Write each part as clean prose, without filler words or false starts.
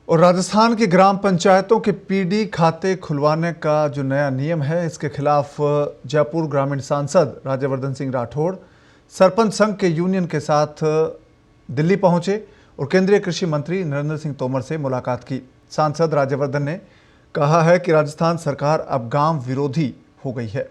और राजस्थान की ग्राम पंचायतों के पीडी खाते खुलवाने का जो नया नियम है, इसके खिलाफ जयपुर ग्रामीण सांसद राज्यवर्धन सिंह राठौड़ सरपंच संघ के यूनियन के साथ दिल्ली पहुंचे और केंद्रीय कृषि मंत्री नरेंद्र सिंह तोमर से मुलाकात की। सांसद राज्यवर्धन ने कहा है कि राजस्थान सरकार अब गांव विरोधी हो गई है।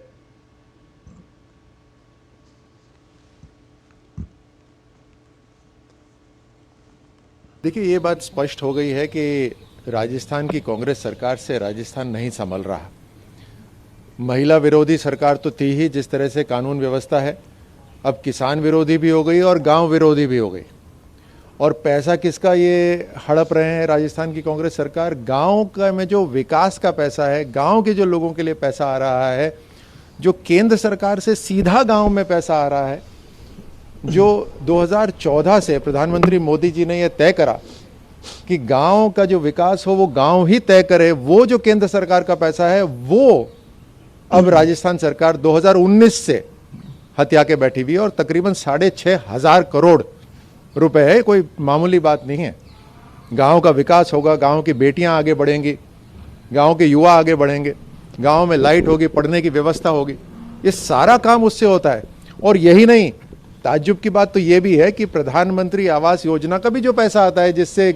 देखिए, ये बात स्पष्ट हो गई है कि राजस्थान की कांग्रेस सरकार से राजस्थान नहीं संभल रहा। महिला विरोधी सरकार तो थी ही, जिस तरह से कानून व्यवस्था है, अब किसान विरोधी भी हो गई और गांव विरोधी भी हो गई। और पैसा किसका ये हड़प रहे हैं राजस्थान की कांग्रेस सरकार? गांव का में जो विकास का पैसा है, गांव के जो लोगों के लिए पैसा आ रहा है, जो केंद्र सरकार से सीधा गांव में पैसा आ रहा है, जो 2014 से प्रधानमंत्री मोदी जी ने यह तय करा कि गांव का जो विकास हो वो गांव ही तय करे, वो जो केंद्र सरकार का पैसा है वो अब राजस्थान सरकार 2019 से हत्या के बैठी हुई है। और तकरीबन 6,500 करोड़ रुपए है, कोई मामूली बात नहीं है। गांव का विकास होगा, गांव की बेटियां आगे बढ़ेंगी, गांव के युवा आगे बढ़ेंगे, गांव में लाइट होगी, पढ़ने की व्यवस्था होगी, ये सारा काम उससे होता है। और यही नहीं, ताज्जुब की बात तो ये भी है कि प्रधानमंत्री आवास योजना का भी जो पैसा आता है, जिससे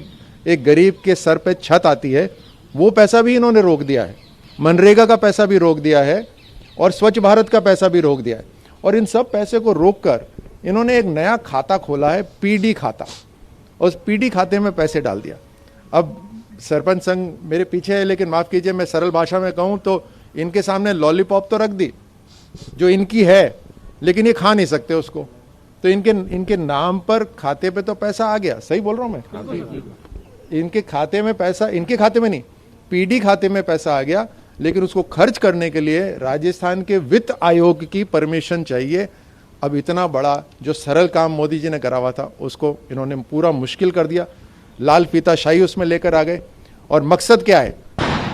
एक गरीब के सर पे छत आती है, वो पैसा भी इन्होंने रोक दिया है। मनरेगा का पैसा भी रोक दिया है और स्वच्छ भारत का पैसा भी रोक दिया है। और इन सब पैसे को रोककर इन्होंने एक नया खाता खोला है, पीडी खाता। उस पीडी खाते में पैसे डाल दिया। अब सरपंच संघ मेरे पीछे है, लेकिन माफ कीजिए, मैं सरल भाषा में कहूं तो इनके सामने लॉलीपॉप तो रख दी जो इनकी है, लेकिन ये खा नहीं सकते उसको। तो इनके नाम पर खाते पे तो पैसा आ गया। सही बोल रहा हूं मैं? इनके खाते में पैसा, इनके खाते में नहीं, पीडी खाते में पैसा आ गया, लेकिन उसको खर्च करने के लिए राजस्थान के वित्त आयोग की परमिशन चाहिए। अब इतना बड़ा जो सरल काम मोदी जी ने करा हुआ था, उसको इन्होंने पूरा मुश्किल कर दिया। लाल फीताशाही उसमें लेकर आ गए। और मकसद क्या है?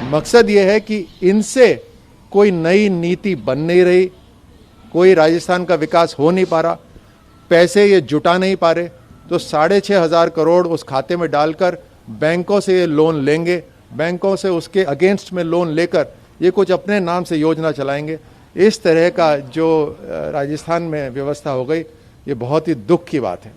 मकसद ये है कि इनसे कोई नई नीति बन नहीं रही, कोई राजस्थान का विकास हो नहीं पा रहा, पैसे ये जुटा नहीं पा रहे, तो 6,500 करोड़ उस खाते में डालकर बैंकों से ये लोन लेंगे, बैंकों से उसके अगेंस्ट में लोन लेकर ये कुछ अपने नाम से योजना चलाएंगे। इस तरह का जो राजस्थान में व्यवस्था हो गई, ये बहुत ही दुख की बात है।